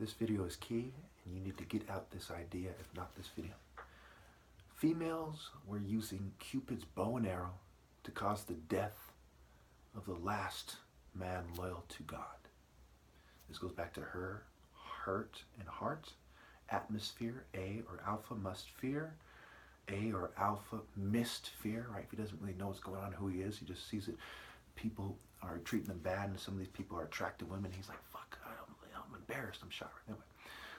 This video is key, and you need to get out this idea, if not this video. Females were using Cupid's bow and arrow to cause the death of the last man loyal to God. This goes back to her hurt and heart, atmosphere, A or alpha must fear, A or alpha missed fear, right? If he doesn't really know what's going on, who he is, he just sees it. People are treating them bad, and some of these people are attractive women. He's like, fuck, I'm embarrassed, I'm shy. Anyway,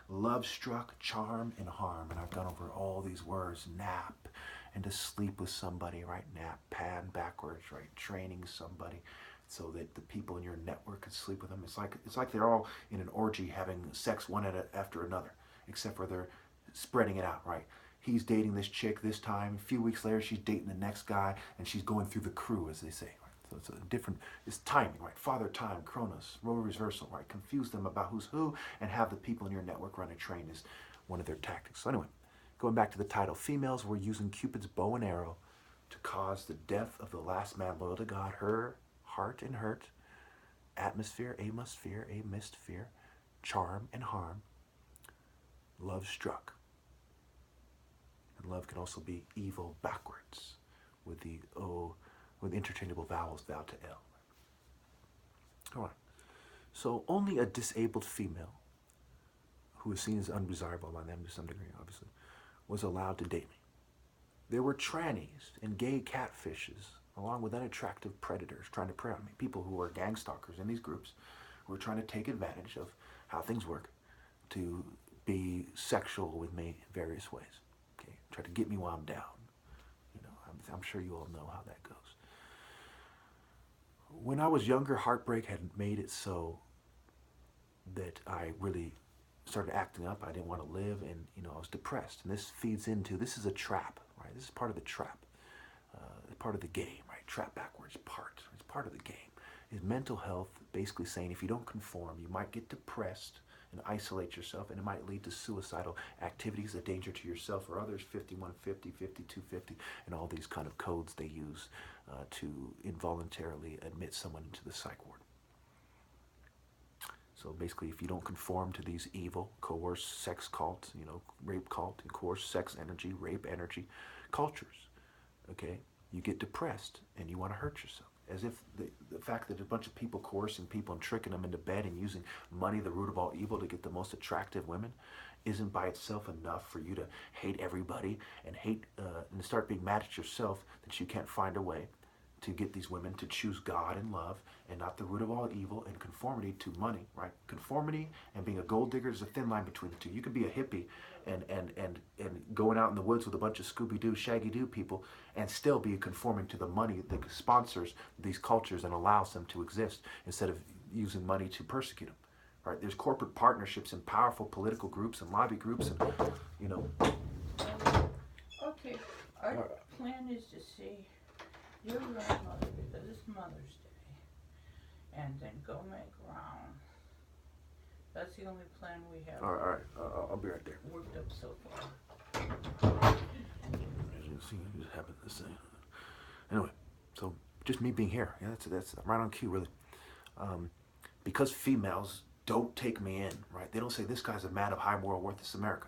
love struck, charm, and harm. And I've gone over all these words: nap, and to sleep with somebody, right? Nap, pan backwards, right? Training somebody so that the people in your network can sleep with them. It's like they're all in an orgy having sex one after another, except for they're spreading it out, right? He's dating this chick this time. A few weeks later, she's dating the next guy, and she's going through the crew, as they say. Right? So it's a different, it's timing, right? Father time, Chronos, role reversal, right? Confuse them about who's who, and have the people in your network run a train is one of their tactics. So anyway, going back to the title, females were using Cupid's bow and arrow to cause the death of the last man loyal to God. Her heart and hurt, atmosphere, A must fear, A missed fear, charm and harm, love struck. And love can also be evil backwards with the O, with interchangeable vowels, thou to L. All right. So only a disabled female, who is seen as undesirable by them to some degree, obviously, was allowed to date me. There were trannies and gay catfishes, along with unattractive predators trying to prey on me. People who were gang stalkers in these groups who were trying to take advantage of how things work to be sexual with me in various ways. Okay, try to get me while I'm down. You know, I'm sure you all know how that goes. When I was younger, heartbreak had made it so that I really started acting up. I didn't want to live, and I was depressed. And this feeds into, this is a trap, right? This is part of the trap, part of the game, right? Trap backwards, it's part of the game. Is mental health basically saying if you don't conform, you might get depressed and isolate yourself, and it might lead to suicidal activities, a danger to yourself or others, 5150, 5250, and all these kind of codes they use to involuntarily admit someone into the psych ward. So basically, if you don't conform to these evil, coerced sex cults, rape cult, and coerced sex energy, rape energy cultures, okay, you get depressed and you want to hurt yourself. As if the fact that a bunch of people coercing people and tricking them into bed and using money, the root of all evil, to get the most attractive women, isn't by itself enough for you to hate everybody and and start being mad at yourself that you can't find a way to get these women to choose God and love and not the root of all evil and conformity to money, right? Conformity and being a gold digger is a thin line between the two. You can be a hippie and going out in the woods with a bunch of Scooby-Doo, Shaggy-Doo people and still be conforming to the money that sponsors these cultures and allows them to exist instead of using money to persecute them, right? There's corporate partnerships and powerful political groups and lobby groups and, Okay, our plan is to see your grandmother because it's Mother's Day, and then go make round. That's the only plan we have. All right. I'll be right there. Worked up so far. As you can see, it just happened the same. Anyway, so just me being here, yeah, that's right on cue, really. Because females don't take me in, right? They don't say this guy's a man of high moral worth. This is America.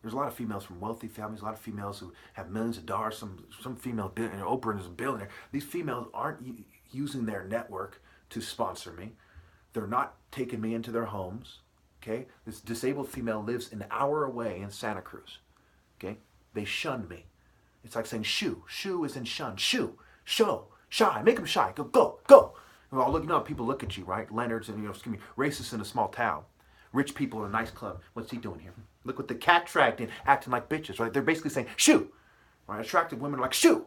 There's a lot of females from wealthy families, a lot of females who have millions of dollars, some female billionaire, Oprah is a billionaire. These females aren't using their network to sponsor me. They're not taking me into their homes, okay? This disabled female lives an hour away in Santa Cruz, okay? They shun me. It's like saying shoo. Shoo is in shun. Shoo, show, shy, make them shy. Go. We're all looking up, people look at you, right? Leonard's and, racists in a small town. Rich people in a nice club. What's he doing here? Look what the cat dragged in, acting like bitches, right? They're basically saying, shoo, right? Attractive women are like, shoo,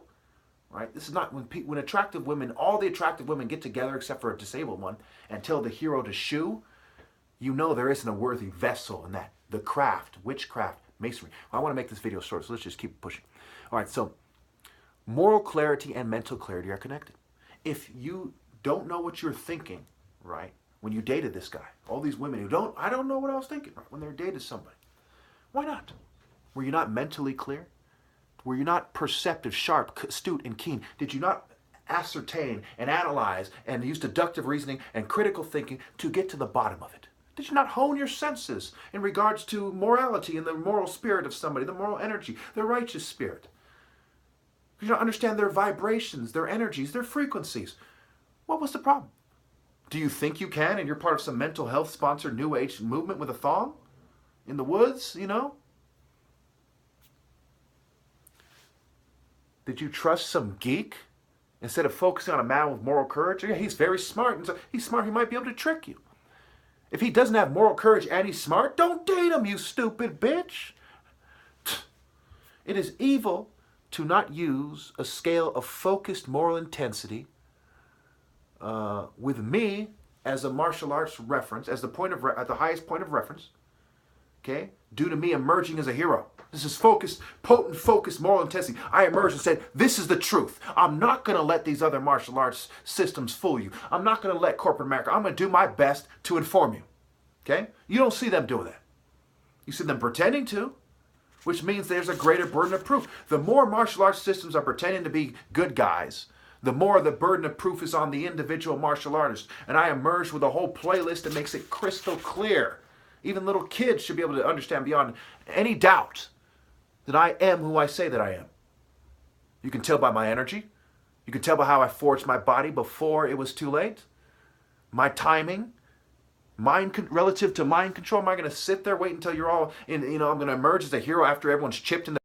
right? This is not, when attractive women, all the attractive women get together except for a disabled one and tell the hero to shoo, there isn't a worthy vessel in that. The craft, witchcraft, masonry. I want to make this video short, so let's just keep pushing. All right, so moral clarity and mental clarity are connected. If you don't know what you're thinking, right? When you dated this guy, all these women who I don't know what I was thinking, right? When they dated somebody. Why not? Were you not mentally clear? Were you not perceptive, sharp, astute, and keen? Did you not ascertain and analyze and use deductive reasoning and critical thinking to get to the bottom of it? Did you not hone your senses in regards to morality and the moral spirit of somebody, the moral energy, the righteous spirit? Did you not understand their vibrations, their energies, their frequencies? What was the problem? Do you think you can, and you're part of some mental health sponsored New Age movement with a thong? In the woods, you know? Did you trust some geek instead of focusing on a man with moral courage? Yeah, he's very smart. And so he's smart. He might be able to trick you. If he doesn't have moral courage and he's smart, don't date him, you stupid bitch. It is evil to not use a scale of focused moral intensity with me as a martial arts reference, as the point of at the highest point of reference, okay, due to me emerging as a hero. This is focused, potent, focused moral intensity. I emerged and said, this is the truth. I'm not going to let these other martial arts systems fool you. I'm not going to let corporate America. I'm going to do my best to inform you. Okay? You don't see them doing that. You see them pretending to, which means there's a greater burden of proof. The more martial arts systems are pretending to be good guys, the more the burden of proof is on the individual martial artist. And I emerged with a whole playlist that makes it crystal clear. Even little kids should be able to understand beyond any doubt that I am who I say that I am. You can tell by my energy. You can tell by how I forged my body before it was too late. My timing, relative to mind control. Am I going to sit there, wait until you're all in, I'm going to emerge as a hero after everyone's chipped in the